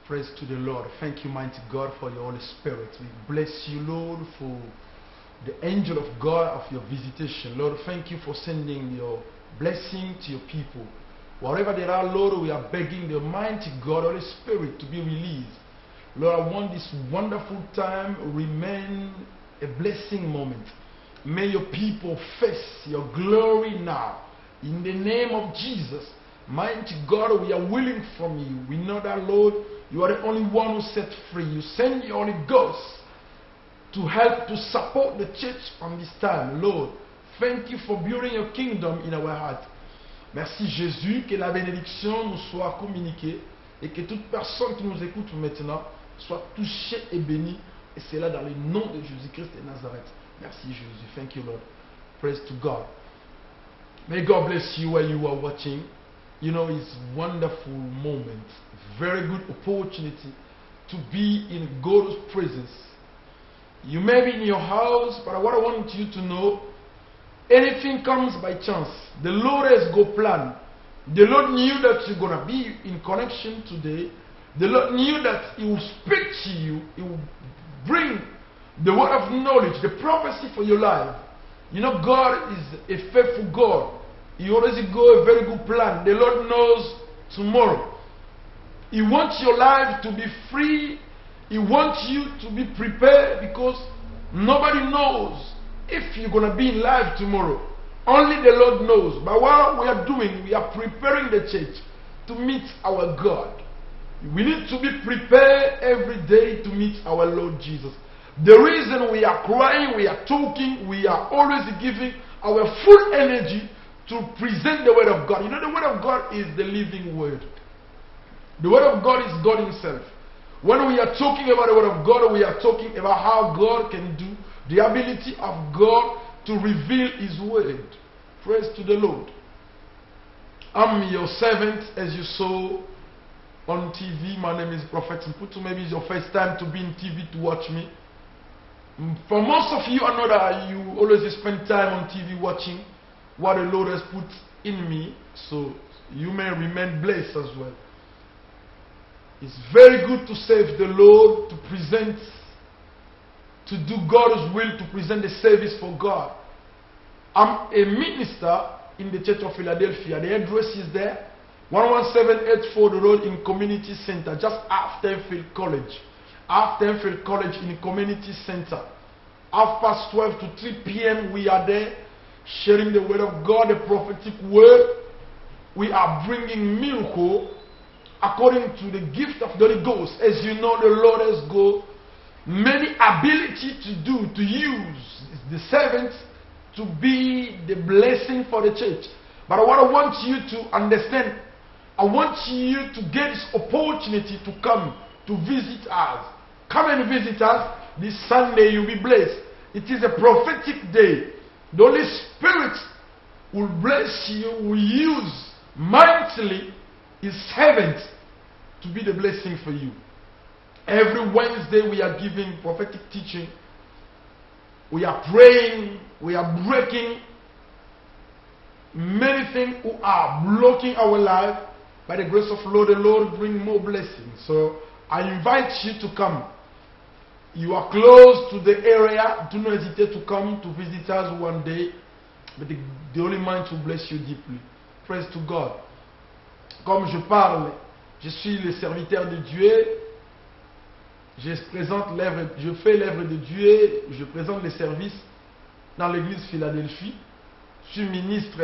Praise to the Lord. Thank you, mighty God, for your Holy Spirit. We bless you, Lord, for the angel of God of your visitation. Lord, thank you for sending your blessing to your people. Wherever they are, Lord, we are begging the mighty God, Holy Spirit, to be released. Lord, I want this wonderful time remain a blessing moment. May your people face your glory now. In the name of Jesus, mighty God, we are willing from you. We know that, Lord, you are the only one who set free. You send your Holy Ghost to help to support the church on this time. Lord, thank you for building your kingdom in our heart. Merci Jésus, que la bénédiction nous soit communiquée et que toute personne qui nous écoute maintenant soit touchée et bénie. Et c'est là dans le nom de Jésus-Christ de Nazareth. Merci Jésus. Thank you, Lord. Praise to God. May God bless you while you are watching. You know, it's a wonderful moment, very good opportunity to be in God's presence. You may be in your house, but what I want you to know, anything comes by chance. The Lord has got plan. The Lord knew that you're going to be in connection today. The Lord knew that He will speak to you. He will bring the word of knowledge, the prophecy for your life. You know, God is a faithful God. He always got a very good plan. The Lord knows tomorrow. He wants your life to be free. He wants you to be prepared because nobody knows if you're going to be in life tomorrow. Only the Lord knows. But what we are doing, we are preparing the church to meet our God. We need to be prepared every day to meet our Lord Jesus. The reason we are crying, we are talking, we are always giving our full energy to present the Word of God. You know, the Word of God is the living Word. The Word of God is God Himself. When we are talking about the Word of God, we are talking about how God can do, the ability of God to reveal His Word. Praise to the Lord. I'm your servant, as you saw on TV. My name is Prophet Mputu. Maybe it's your first time to be in TV to watch me. For most of you, I know that you always spend time on TV watching what the Lord has put in me, so you may remain blessed as well. It's very good to serve the Lord, to present, to do God's will, to present the service for God. I'm a minister in the Church of Philadelphia. The address is there, 11784 The Road in Community Center, just after Enfield College. After Enfield College in the Community Center. 12:30 to 3 p.m. we are there, sharing the Word of God, the prophetic word. We are bringing miracle according to the gift of the Holy Ghost. As you know, the Lord has got many ability to use the servants to be the blessing for the church. But what I want you to understand, I want you to get this opportunity to come to visit us. Come and visit us. This Sunday you'll be blessed. It is a prophetic day. The Holy Spirit will bless you, will use mightily His servants to be the blessing for you. Every Wednesday we are giving prophetic teaching. We are praying. We are breaking many things who are blocking our life. By the grace of the Lord bring more blessings. So I invite you to come. You are close to the area. Do not hesitate to come to visit us one day. But the Holy Mind will bless you deeply. Praise to God. Comme je parle, je suis le serviteur de Dieu. Je fais l'œuvre de Dieu. Je présente les services dans l'église Philadelphie. Je suis ministre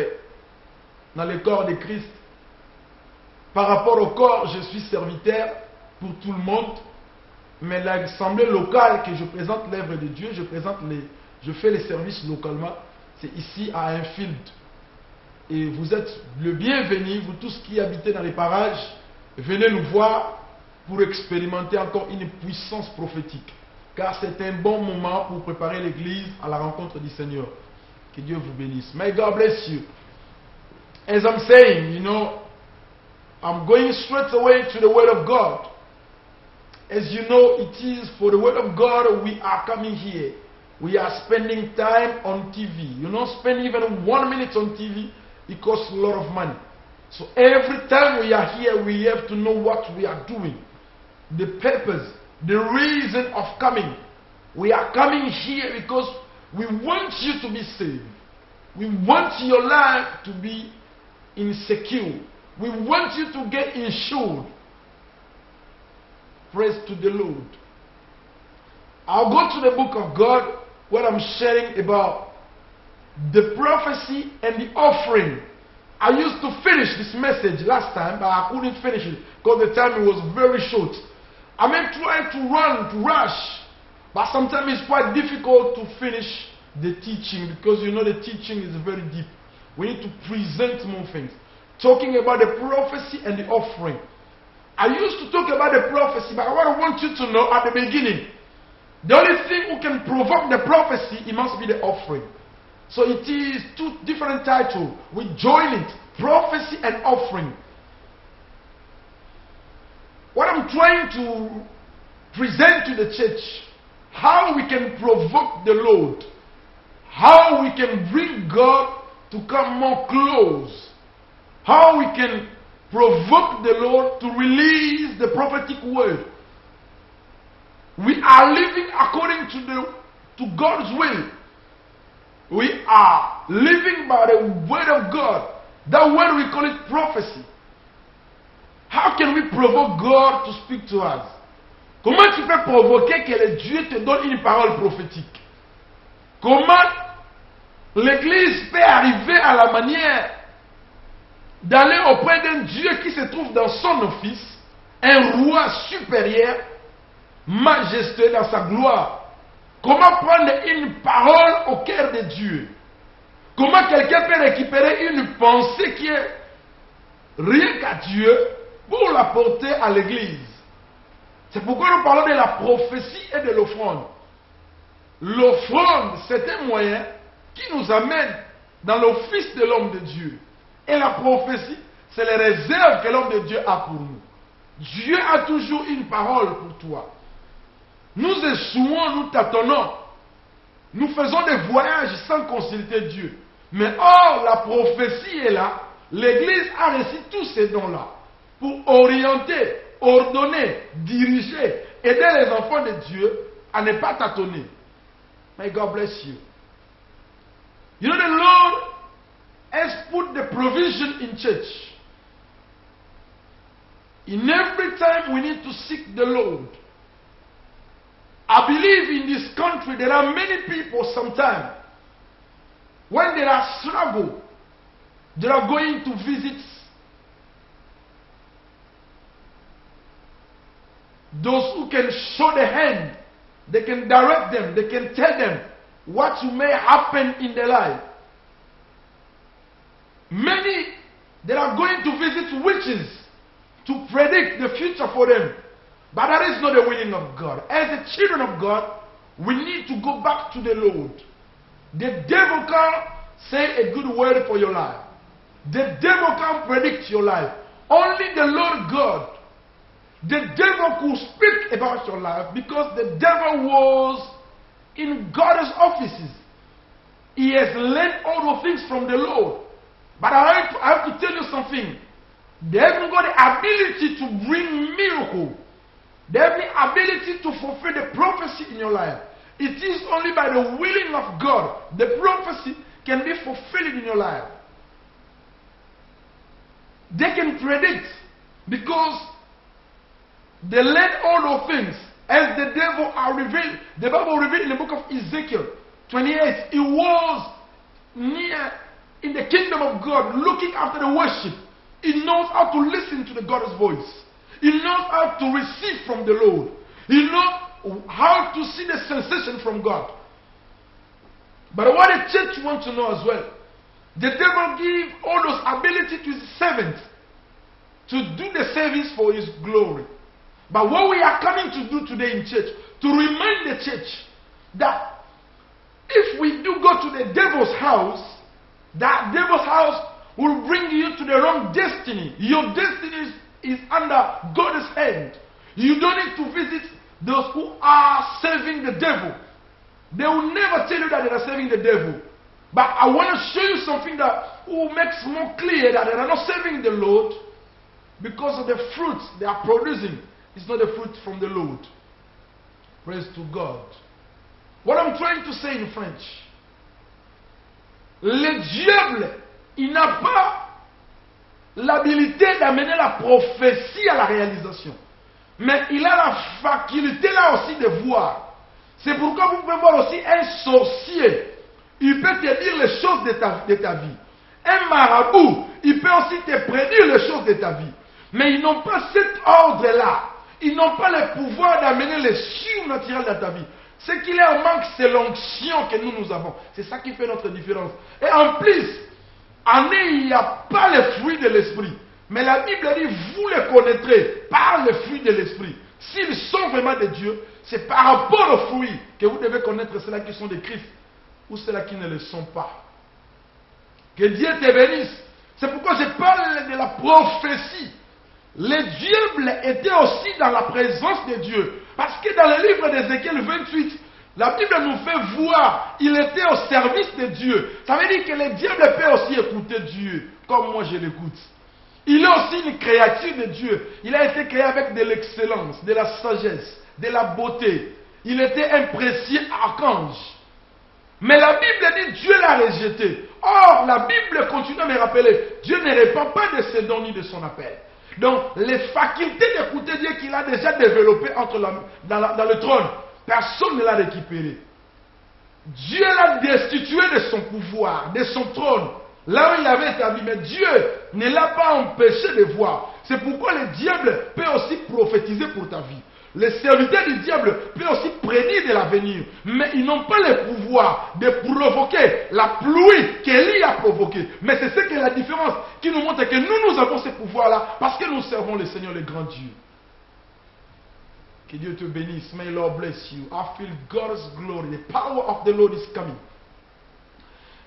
dans le corps de Christ. Par rapport au corps, je suis serviteur pour tout le monde. Mais l'assemblée locale que je présente l'œuvre de Dieu, je fais les services localement. C'est ici à Enfield. Et vous êtes le bienvenu, vous tous qui habitez dans les parages, venez nous voir pour expérimenter encore une puissance prophétique. Car c'est un bon moment pour préparer l'église à la rencontre du Seigneur. Que Dieu vous bénisse. May God bless you. As I'm saying, you know, I'm going straight away to the Word of God. As you know, it is for the Word of God we are coming here. We are spending time on TV. You know, spend even 1 minute on TV, it costs a lot of money. So every time we are here, we have to know what we are doing. the purpose, the reason of coming. We are coming here because we want you to be saved. We want your life to be insecure. We want you to get insured. Praise to the Lord. I'll go to the book of God where I'm sharing about the prophecy and the offering. I used to finish this message last time, but I couldn't finish it because the time was very short. I mean, trying to run, to rush, but sometimes it's quite difficult to finish the teaching because you know the teaching is very deep. We need to present more things. Talking about the prophecy and the offering. I used to talk about the prophecy, but what I want you to know at the beginning, the only thing who can provoke the prophecy, it must be the offering. So it is two different titles. We join it, prophecy and offering. What I'm trying to present to the church, how we can provoke the Lord, how we can bring God to come more close, how we can provoke the Lord to release the prophetic word. We are living according to God's will. We are living by the word of God. That word we call it prophecy. How can we provoke God to speak to us? Comment tu peux provoquer que Dieu te donne une parole prophétique? Comment l'Église peut arriver à la manière d'aller auprès d'un Dieu qui se trouve dans son office, un roi supérieur, majestueux dans sa gloire? Comment prendre une parole au cœur de Dieu? Comment quelqu'un peut récupérer une pensée qui est rien qu'à Dieu pour la porter à l'Église? C'est pourquoi nous parlons de la prophétie et de l'offrande. L'offrande, c'est un moyen qui nous amène dans l'office de l'homme de Dieu. Et la prophétie, c'est les réserves que l'homme de Dieu a pour nous. Dieu a toujours une parole pour toi. Nous échouons, nous tâtonnons. Nous faisons des voyages sans consulter Dieu. Mais or, la prophétie est là. L'Église a reçu tous ces dons-là pour orienter, ordonner, diriger, aider les enfants de Dieu à ne pas tâtonner. May God bless you. You know, the Lord has put the provision in church. In every time we need to seek the Lord. I believe in this country there are many people sometimes when there are struggle, they are going to visit those who can show the hand, they can direct them, they can tell them what may happen in their life. Many, they are going to visit witches to predict the future for them. But that is not the willing of God. As the children of God, we need to go back to the Lord. The devil can't say a good word for your life. The devil can't predict your life. Only the Lord God. The devil could speak about your life because the devil was in God's offices. He has learned all the things from the Lord. But I have to tell you something. They haven't got the ability to bring miracle. They have the ability to fulfill the prophecy in your life. It is only by the willing of God the prophecy can be fulfilled in your life. They can predict because they learn all those things as the devil are revealed. The Bible revealed in the book of Ezekiel 28. He was near in the kingdom of God looking after the worship. He knows how to listen to the God's voice. He knows how to receive from the Lord. He knows how to see the sensation from God. But what the church wants to know as well, the devil gives all those ability to his servants to do the service for his glory. But what we are coming to do today in church, to remind the church that if we do go to the devil's house, that devil's house will bring you to the wrong destiny. Your destiny is under God's hand. You don't need to visit those who are serving the devil. They will never tell you that they are serving the devil. But I want to show you something that will make more clear that they are not serving the Lord because of the fruits they are producing. It's not a fruit from the Lord. Praise to God. What I'm trying to say in French, le diable, il n'a pas l'habilité d'amener la prophétie à la réalisation. Mais il a la faculté là aussi de voir. C'est pourquoi vous pouvez voir aussi un sorcier. Il peut te dire les choses de ta vie. Un marabout, il peut aussi te prédire les choses de ta vie. Mais ils n'ont pas cet ordre-là. Ils n'ont pas le pouvoir d'amener le surnaturel dans ta vie. Ce qu'il est en manque, c'est l'onction que nous avons. C'est ça qui fait notre différence. Et en plus, en eux, il n'y a pas les fruits de l'esprit. Mais la Bible dit, vous les connaîtrez par les fruits de l'esprit. S'ils sont vraiment de Dieu, c'est par rapport aux fruits que vous devez connaître ceux-là qui sont de Christ ou ceux-là qui ne le sont pas. Que Dieu te bénisse. C'est pourquoi je parle de la prophétie. Le diable était aussi dans la présence de Dieu. Parce que dans le livre d'Ézéchiel 28, la Bible nous fait voir, il était au service de Dieu. Ça veut dire que le diable peut aussi écouter Dieu, comme moi je l'écoute. Il est aussi une créature de Dieu. Il a été créé avec de l'excellence, de la sagesse, de la beauté. Il était un précieux archange. Mais la Bible dit Dieu l'a rejeté. Or, la Bible continue à me rappeler, Dieu ne répond pas de ses dons ni de son appel. Donc, les facultés d'écouter Dieu qu'il a déjà développées dans le trône, personne ne l'a récupéré. Dieu l'a destitué de son pouvoir, de son trône, là où il avait établi. Mais Dieu ne l'a pas empêché de voir. C'est pourquoi le diable peut aussi prophétiser pour ta vie. Les serviteurs du diable peuvent aussi prédire de l'avenir. Mais ils n'ont pas le pouvoir de provoquer la pluie qu'Élie a provoquée. Mais c'est ce qui est la différence qui nous montre que nous avons ce pouvoir-là parce que nous servons le Seigneur, le grand Dieu. Que Dieu te bénisse. May Lord bless you. I feel God's glory. The power of the Lord is coming.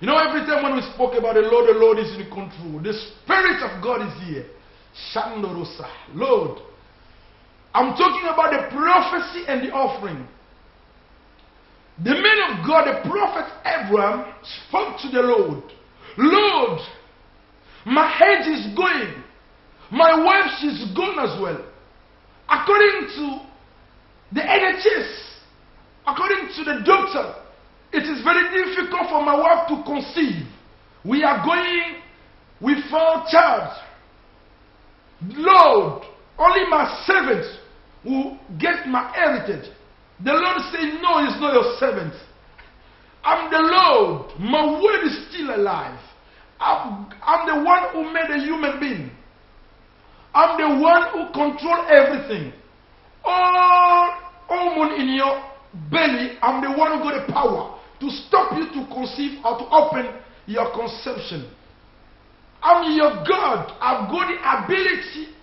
You know, every time when we spoke about the Lord is in control. The Spirit of God is here. Shandorosa. Lord, I'm talking about the prophecy and the offering. The man of God, the prophet Abraham, spoke to the Lord. Lord, my head is going. My wife, she's gone as well. According to the NHS, according to the doctor, it is very difficult for my wife to conceive. We are going without child. Lord, only my servants will get my heritage. The Lord said, no, it's not your servant. I'm the Lord. My word is still alive. I'm the one who made a human being. I'm the one who controls everything. All hormone in your belly, I'm the one who got the power to stop you to conceive or to open your conception. I'm your God. I've got the ability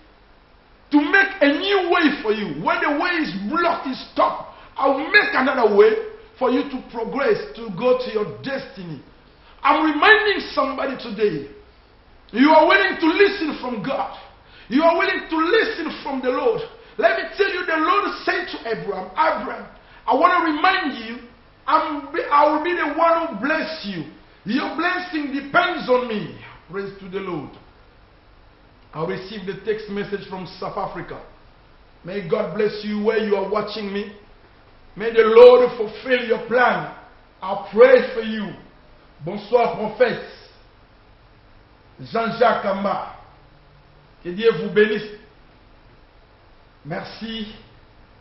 to make a new way for you. When the way is blocked, is stopped, I'll make another way for you to progress, to go to your destiny. I'm reminding somebody today, you are willing to listen from God. You are willing to listen from the Lord. Let me tell you, the Lord said to Abraham, I want to remind you, I will be the one who bless you. Your blessing depends on me. Praise to the Lord. I received a text message from South Africa. May God bless you where you are watching me. May the Lord fulfill your plan. I pray for you. Bonsoir, prophète. Jean-Jacques Amba. Que Dieu vous bénisse. Merci.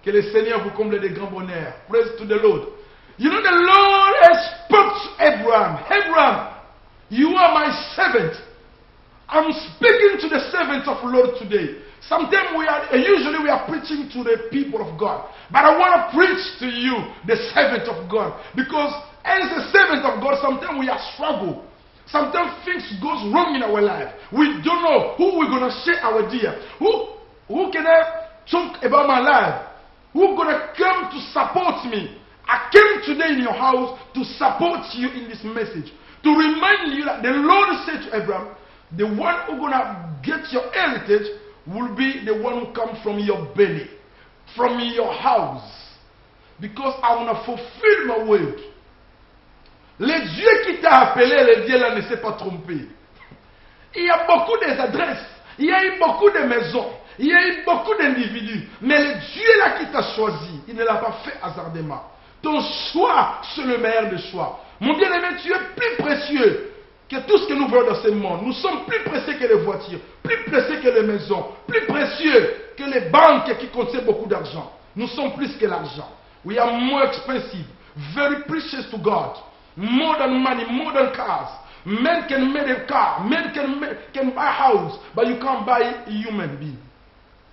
Que le Seigneur vous comble de grands bonheurs. Praise to the Lord. You know, the Lord has spoke to Abraham. Abraham, you are my servant. I'm speaking to the servants of the Lord today. Sometimes usually we are preaching to the people of God. But I want to preach to you, the servant of God. Because as a servant of God, sometimes we are struggle. Sometimes things goes wrong in our life. We don't know who we're going to share our dear. Who can I talk about my life? Who's going to come to support me? I came today in your house to support you in this message. To remind you that the Lord said to Abraham, the one who's going to get your heritage will be the one who comes from your belly, from your house. Because I want to fulfill my word. Le Dieu qui t'a appelé, le Dieu là ne s'est pas trompé. Il y a beaucoup d'adresses, il y a eu beaucoup de maisons, Il y a eu beaucoup d'individus, mais le Dieu là qui t'a choisi, il ne l'a pas fait hasardément. Ton choix, c'est le meilleur des choix. Mon bien-aimé, tu es plus précieux que tout ce que nous voyons dans ce monde. Nous sommes plus précieux que les voitures, plus précieux que les maisons, plus précieux que les banques qui contiennent beaucoup d'argent. Nous sommes plus que l'argent. We are more expensive, very precious to God. More than money, more than cars. Men can make a car, men can buy a house, but you can't buy a human being.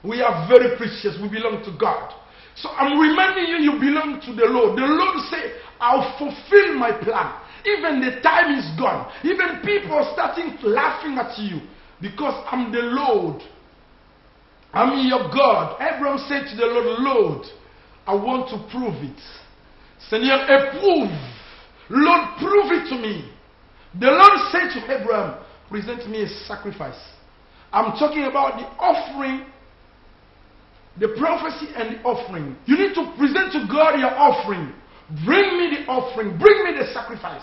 We are very precious, we belong to God. So I'm reminding you, you belong to the Lord. The Lord said, I'll fulfill my plan. Even the time is gone. Even people are starting laughing at you because I'm the Lord. I'm your God. Abraham said to the Lord, Lord, I want to prove it. Seigneur, éprouve. Lord, prove it to me. The Lord said to Abraham, present me a sacrifice. I'm talking about the offering, the prophecy and the offering. You need to present to God your offering. Bring me the offering. Bring me the sacrifice.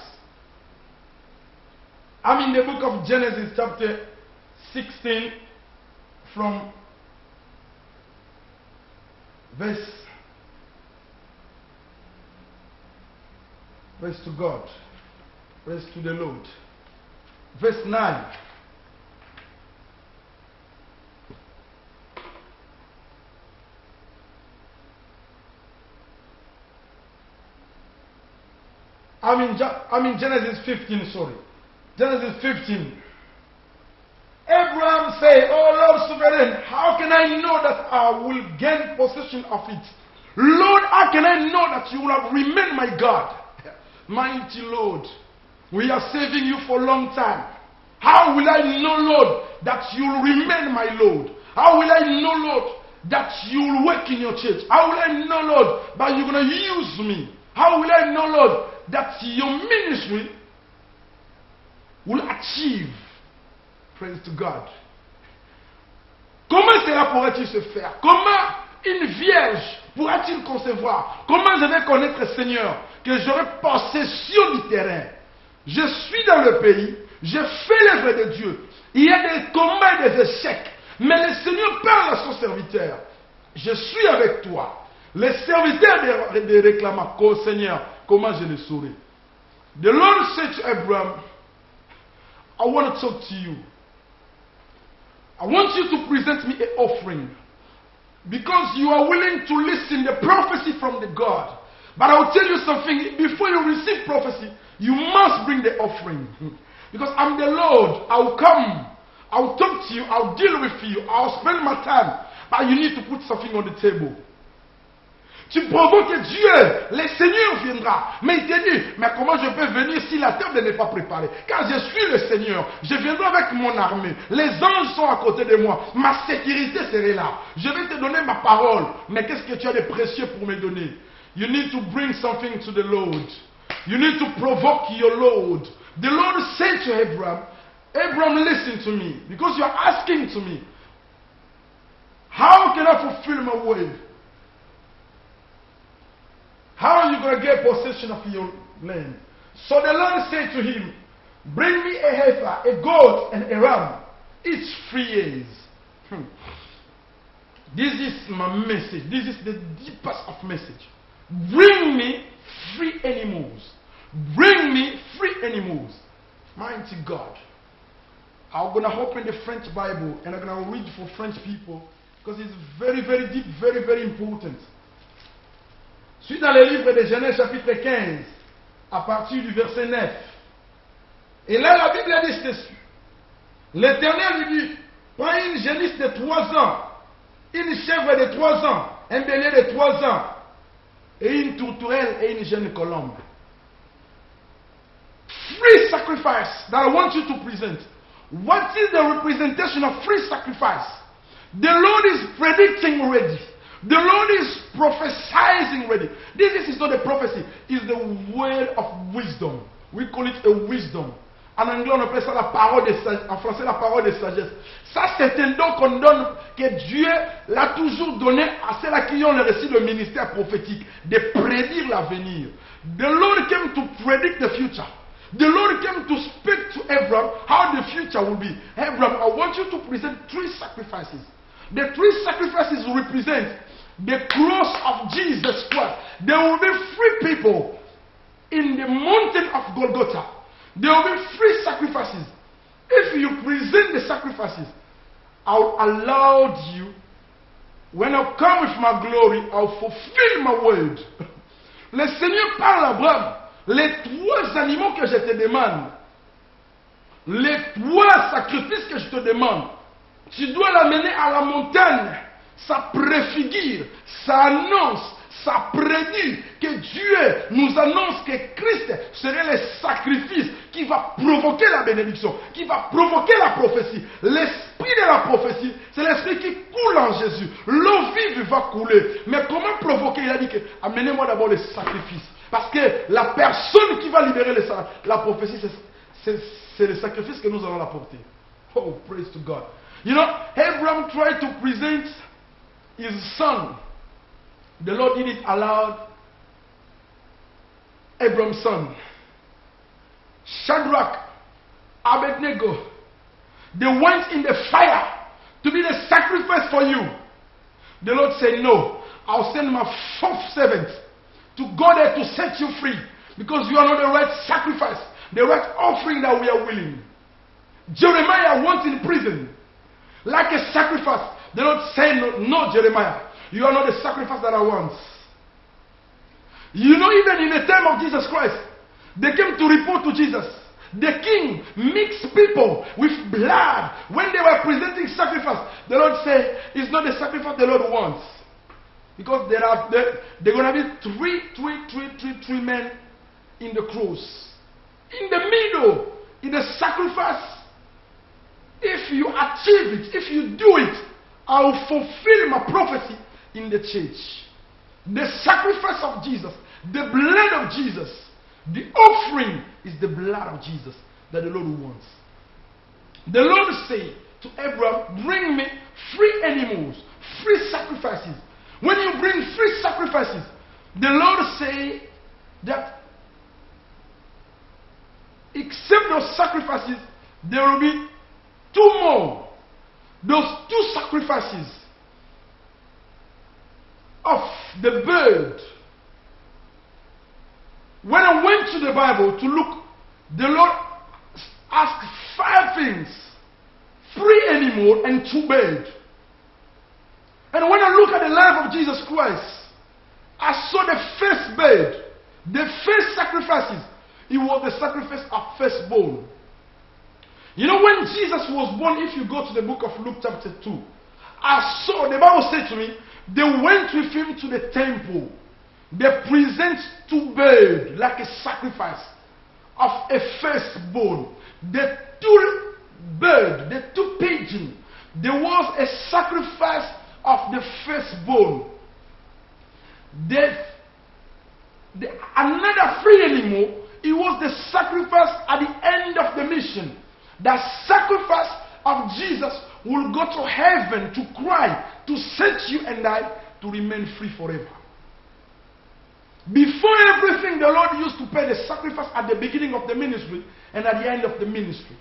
I'm in the book of Genesis chapter 16 from verse to God. Praise to the Lord. Verse 9. I'm in Genesis 15, sorry. Genesis 15. Abraham said, oh Lord sovereign, how can I know that I will gain possession of it? Lord, how can I know that you will have remained my God? Mighty Lord, we are saving you for a long time. How will I know, Lord, that you will remain my Lord? How will I know, Lord, that you will work in your church? How will I know, Lord, that you're going to use me? How will I know, Lord, that your ministry will achieve? Praise to God. Comment cela pourrait-il se faire? Comment une vierge pourra-t-il concevoir? Comment je vais connaître le Seigneur que j'aurai possession du terrain? Je suis dans le pays, je fais l'œuvre de Dieu. Il y a des combats et des échecs, mais le Seigneur parle à son serviteur. Je suis avec toi. Le serviteur de réclama, oh Seigneur, comment je le saurai? The Lord said to Abraham, I want to talk to you. I want you to present me an offering. Because you are willing to listen the prophecy from the God. But I will tell you something, before you receive prophecy, you must bring the offering. Because I'm the Lord, I will come, I will talk to you, I will deal with you, I will spend my time. But you need to put something on the table. Tu provoques Dieu, le Seigneur viendra. Mais il te dit, mais comment je peux venir si la table n'est pas préparée? Car je suis le Seigneur, je viendrai avec mon armée. Les anges sont à côté de moi, ma sécurité serait là. Je vais te donner ma parole. Mais qu'est-ce que tu as de précieux pour me donner? You need to bring something to the Lord. You need to provoke your Lord. The Lord said to Abraham, Abraham, listen to me, because you are asking to me, how can I fulfill my word? How are you going to get possession of your land? So the Lord said to him, bring me a heifer, a goat, and a ram, each 3 years. This is my message. This is the deepest of message. Bring me 3 animals. Bring me 3 animals. Mighty God. I'm going to open the French Bible and I'm going to read for French people because it's very, very deep, very, very important. Je suis dans le livre de Genèse chapitre 15 à partir du verset 9. Et là la Bible dit ceci. L'Éternel lui dit, prends une génisse de 3 ans, une chèvre de 3 ans, un bélier de 3 ans, et une tourterelle et une jeune colombe. 3 sacrifices that I want you to present. What is the representation of 3 sacrifice? The Lord is predicting already. The Lord is prophesying already. This is not a prophecy, it's the word of wisdom. We call it a wisdom. En anglais, on appelle ça la parole de sagesse. En français, la parole de sagesse. Ça, c'est un don qu'on donne, que Dieu l'a toujours donné à ceux-là qui ont reçu le ministère prophétique, de prédire l'avenir. The Lord came to predict the future. The Lord came to speak to Abraham how the future will be. Abraham, I want you to present 3 sacrifices. The 3 sacrifices represent the cross of Jesus Christ. There will be 3 people in the mountain of Golgotha. There will be 3 sacrifices. If you present the sacrifices, I'll allow you, when I come with my glory, I'll fulfill my word. Le Seigneur parle à Abraham. Les 3 animaux que je te demande, les 3 sacrifices que je te demande, tu dois l'amener à la montagne. Ça préfigure, ça annonce, ça prédit que Dieu nous annonce que Christ serait le sacrifice qui va provoquer la bénédiction, qui va provoquer la prophétie. L'esprit de la prophétie, c'est l'esprit qui coule en Jésus. L'eau vive va couler. Mais comment provoquer? Il a dit que amenez-moi d'abord le sacrifice. Parce que la personne qui va libérer la prophétie, c'est le sacrifice que nous allons apporter. Oh, praise to God. You know, Abraham tried to present his son. The Lord didn't allow Abraham's son. Shadrach, Abednego, they went in the fire to be the sacrifice for you. The Lord said, no, I'll send my 4th servant to go there to set you free, because you are not the right sacrifice, the right offering that we are willing. Jeremiah went in prison like a sacrifice. The Lord said, no, Jeremiah, you are not the sacrifice that I want. You know, even in the time of Jesus Christ, they came to report to Jesus. The king mixed people with blood when they were presenting sacrifice. The Lord said, it's not the sacrifice the Lord wants. Because there are going to be three men in the cross. In the middle, in the sacrifice, if you achieve it, if you do it, I will fulfill my prophecy in the church. The sacrifice of Jesus, the blood of Jesus, the offering is the blood of Jesus that the Lord wants. The Lord said to Abraham, bring me 3 animals, 3 sacrifices. When you bring 3 sacrifices, the Lord said that except those sacrifices, there will be 2 more. Those 2 sacrifices of the bird. When I went to the Bible to look, the Lord asked 5 things: 3 animals and 2 birds. And when I look at the life of Jesus Christ, I saw the first bird, the first sacrifices. It was the sacrifice of firstborn. You know, when Jesus was born, if you go to the book of Luke chapter 2, I saw, the Bible said to me, they went with him to the temple. They present 2 birds like a sacrifice of a firstborn. The 2 birds, the 2 pigeons, there was a sacrifice of the firstborn. Another 3 animal, it was the sacrifice at the end of the mission. The sacrifice of Jesus will go to heaven to cry, to set you and I to remain free forever. Before everything, the Lord used to pay the sacrifice at the beginning of the ministry and at the end of the ministry.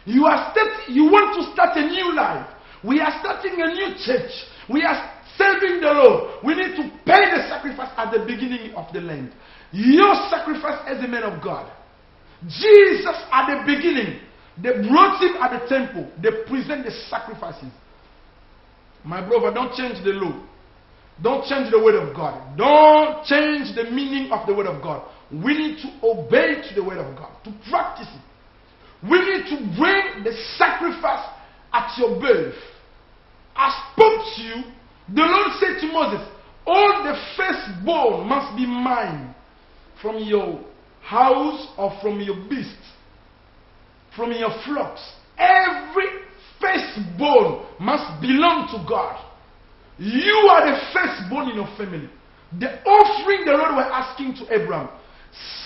You want to start a new life. We are starting a new church. We are serving the Lord. We need to pay the sacrifice at the beginning of the land. Your sacrifice as a man of God. Jesus at the beginning, they brought him at the temple. They present the sacrifices. My brother, don't change the law. Don't change the word of God. Don't change the meaning of the word of God. We need to obey to the word of God, to practice it. We need to bring the sacrifice at your birth. I spoke to you. The Lord said to Moses, all the firstborn must be mine, from your house or from your beasts, from your flocks. Every firstborn must belong to God. You are the firstborn in your family. The offering the Lord was asking to Abraham.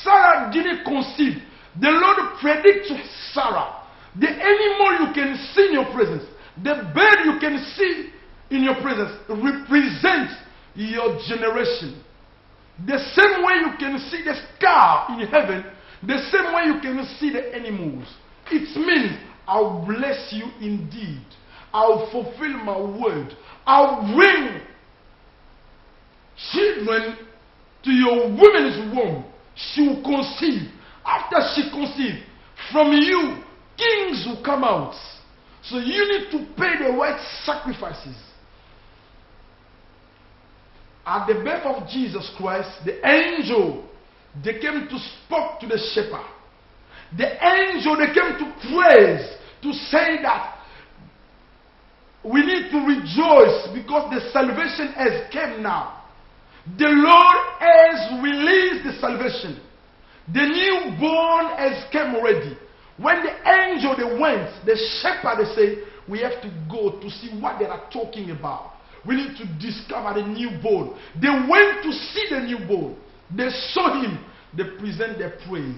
Sarah didn't conceive. The Lord predicted to Sarah, the animal you can see in your presence, the bird you can see in your presence, represents your generation. The same way you can see the star in heaven, the same way you can see the animals. It means, I'll bless you indeed. I'll fulfill my word. I'll bring children to your woman's womb. She will conceive. After she conceives, from you, kings will come out. So you need to pay the right sacrifices. At the birth of Jesus Christ, the angel, they came to speak to the shepherd. The angel, they came to praise, to say that we need to rejoice because the salvation has come now. The Lord has released the salvation. The newborn has come already. When the angel they went, the shepherd they say, we have to go to see what they are talking about. We need to discover the newborn. They went to see the newborn. They saw him. They present their praise.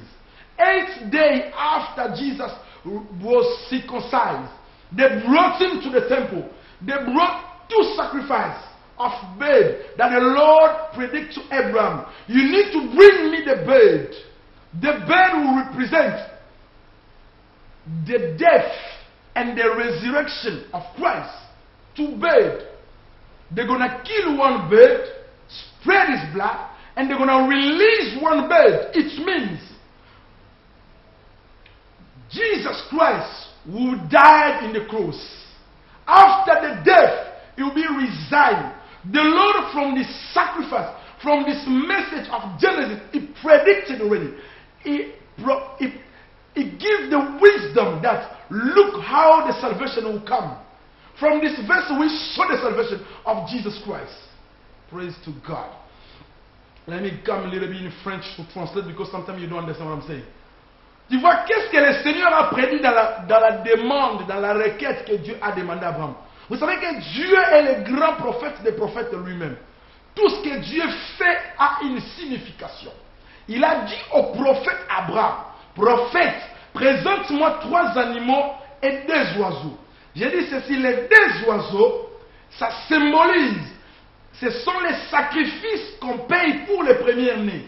8th day after Jesus was circumcised, they brought him to the temple. They brought 2 sacrifices of bird that the Lord predicted to Abraham. You need to bring me the bird. The bird will represent the death and the resurrection of Christ. 2 birds. They're going to kill one bird, spread his blood, and they're going to release one bird. It means Jesus Christ will die in the cross. After the death, he will be resigned. The Lord, from this sacrifice, from this message of Genesis, he predicted already. He gives the wisdom that look how the salvation will come. From this verse, we saw the salvation of Jesus Christ. Praise to God. Let me come a little bit in French to translate because sometimes you don't understand what I'm saying. Tu vois, qu'est-ce que le Seigneur a prédit dans la demande, dans la requête que Dieu a demandé à Abraham. Vous savez que Dieu est le grand prophète des prophètes lui-même. Tout ce que Dieu fait a une signification. Il a dit au prophète Abraham, prophète, présente-moi 3 animaux et 2 oiseaux. J'ai dit ceci, les 2 oiseaux, ça symbolise, ce sont les sacrifices qu'on paye pour les premiers-nés.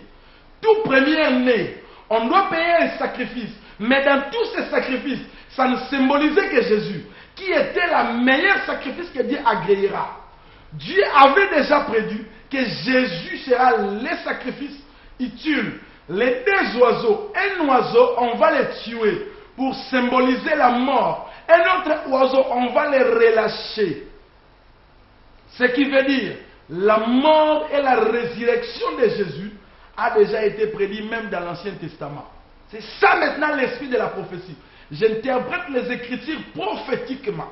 Tout premier-né, on doit payer un sacrifice. Mais dans tous ces sacrifices, ça ne symbolisait que Jésus, qui était le meilleur sacrifice que Dieu agréera. Dieu avait déjà prédit que Jésus sera le sacrifice utile. Les 2 oiseaux, un oiseau, on va le tuer pour symboliser la mort. Un autre oiseau, on va le relâcher. Ce qui veut dire, la mort et la résurrection de Jésus a déjà été prédit même dans l'Ancien Testament. C'est ça maintenant l'esprit de la prophétie. J'interprète les Écritures prophétiquement.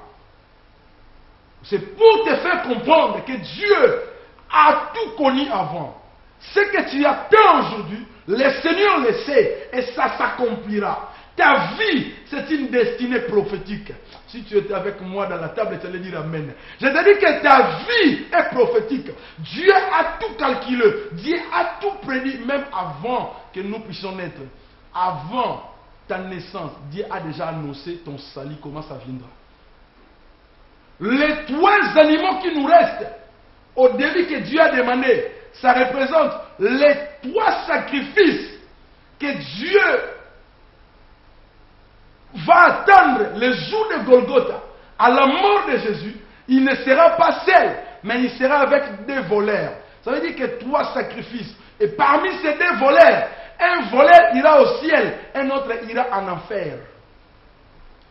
C'est pour te faire comprendre que Dieu a tout connu avant. Ce que tu attends aujourd'hui, le Seigneur le sait et ça s'accomplira. Ta vie, c'est une destinée prophétique. Si tu étais avec moi dans la table, tu allais dire Amen. Je te dis que ta vie est prophétique. Dieu a tout calculé. Dieu a tout prédit, même avant que nous puissions naître. Avant ta naissance, Dieu a déjà annoncé ton salut, comment ça viendra. Les 3 animaux qui nous restent, au début que Dieu a demandé, ça représente les 3 sacrifices que Dieu va attendre le jour de Golgotha. À la mort de Jésus, il ne sera pas seul, mais il sera avec 2 voleurs. Ça veut dire que 3 sacrifices. Et parmi ces 2 voleurs, un voleur ira au ciel, un autre ira en enfer.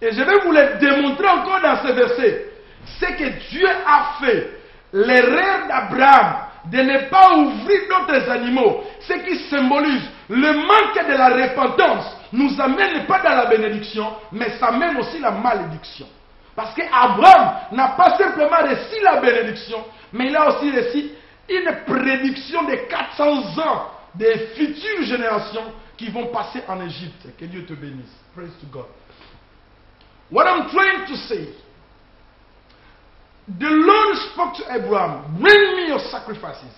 Et je vais vous le démontrer encore dans ce verset. C'est que Dieu a fait l'erreur d'Abraham de ne pas ouvrir d'autres animaux, ce qui symbolise le manque de la repentance, nous amène pas dans la bénédiction, mais ça amène aussi la malédiction. Parce qu'Abraham n'a pas simplement reçu la bénédiction, mais il a aussi reçu une prédiction de 400 ans des futures générations qui vont passer en Égypte. Que Dieu te bénisse. Praise to God. What I'm trying to say, the Lord spoke to Abraham, bring me your sacrifices.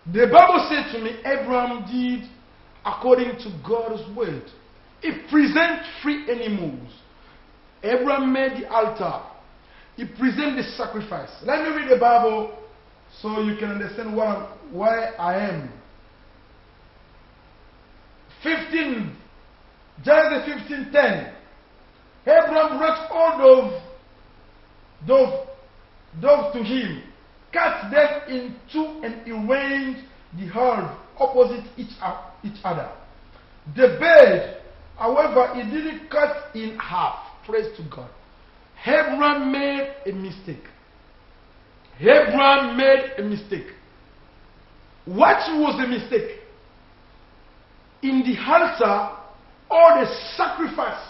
The Bible said to me, Abraham did according to God's word. He presented 3 animals. Abraham made the altar. He presented the sacrifice. Let me read the Bible so you can understand where I am. 15, Genesis 15:10. Abraham brought all of dove to him, cut them in two and arranged the halves opposite each other. The bird, however, he didn't cut in half. Praise to God. Abraham made a mistake. Abraham made a mistake. What was the mistake? In the altar, all the sacrifice,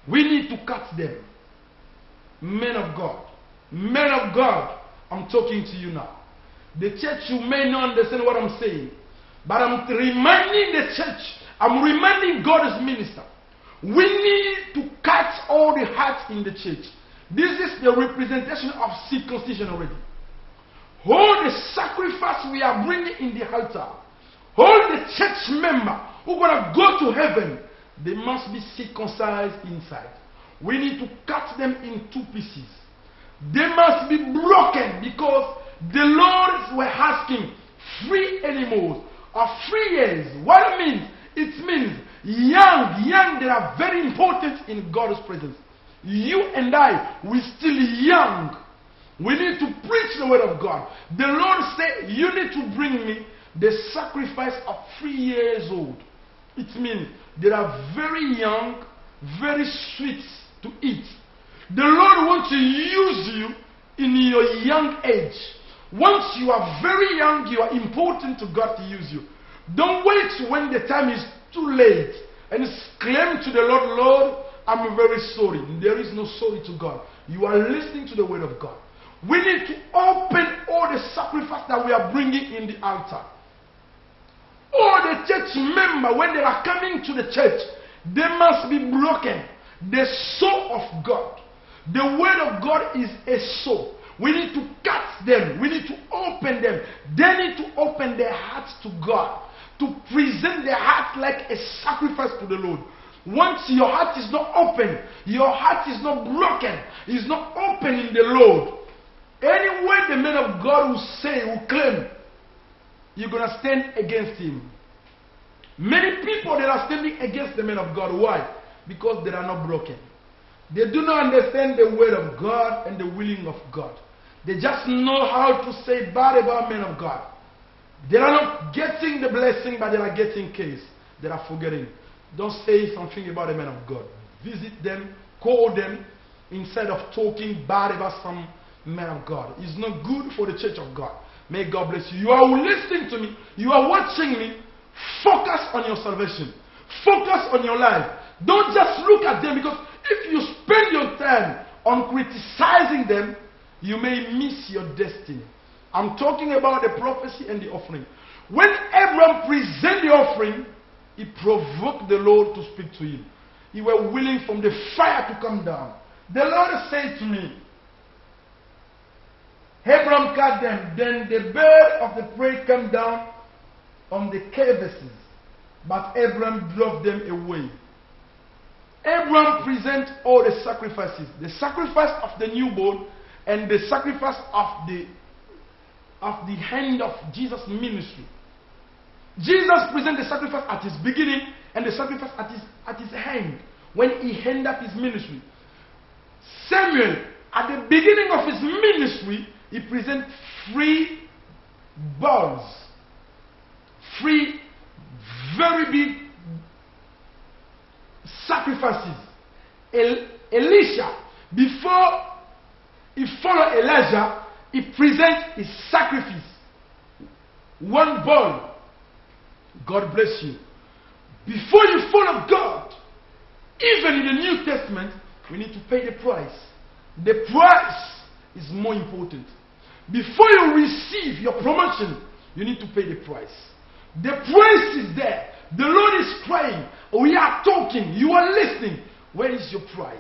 we need to cut them. Men of God, I'm talking to you now. The church, you may not understand what I'm saying, but I'm reminding the church, I'm reminding God as minister, we need to cut all the hearts in the church. This is the representation of circumcision already. All the sacrifice we are bringing in the altar, all the church member who are going to go to heaven, they must be circumcised inside. We need to cut them in two pieces. They must be broken because the Lord were asking 3 animals of 3 years. What it means? It means young, they are very important in God's presence. You and I, we're still young. We need to preach the word of God. The Lord said, you need to bring me the sacrifice of 3 years old. It means they are very young, very sweet to eat. The Lord wants to use you in your young age. Once you are very young, you are important to God to use you. Don't wait when the time is too late and claim to the Lord, Lord, I'm very sorry. There is no sorry to God. You are listening to the word of God. We need to open all the sacrifice that we are bringing in the altar. All the church members, when they are coming to the church, they must be broken. The soul of God. The word of God is a soul. We need to cut them. We need to open them. They need to open their hearts to God. To present their heart like a sacrifice to the Lord. Once your heart is not open, your heart is not broken, is not open in the Lord. Anywhere the men of God will say, will claim, you're going to stand against him. Many people that are standing against the men of God. Why? Because they are not broken. They do not understand the word of God and the willing of God. They just know how to say bad about men of God. They are not getting the blessing, but they are getting case. They are forgetting. Don't say something about the men of God. Visit them, call them, instead of talking bad about some men of God. It's not good for the church of God. May God bless you. You are listening to me. You are watching me. Focus on your salvation. Focus on your life. Don't just look at them, because if you spend your time on criticizing them, you may miss your destiny. I'm talking about the prophecy and the offering. When Abraham presented the offering, he provoked the Lord to speak to him. He was willing from the fire to come down. The Lord said to me, Abraham cut them, then the bird of the prey came down on the carcasses, but Abraham drove them away. Abraham presents all the sacrifices, the sacrifice of the newborn and the sacrifice of the hand of Jesus' ministry. Jesus presented the sacrifice at his beginning and the sacrifice at his hand when he ended up his ministry. Samuel, at the beginning of his ministry, he presented 3 bulls, 3 very big sacrifices. Elisha, before he followed Elijah, he presents his sacrifice. 1 bull. God bless you. Before you follow God, even in the New Testament, we need to pay the price. The price is more important. Before you receive your promotion, you need to pay the price. The price is there. The Lord is crying. We are talking. You are listening. Where is your price?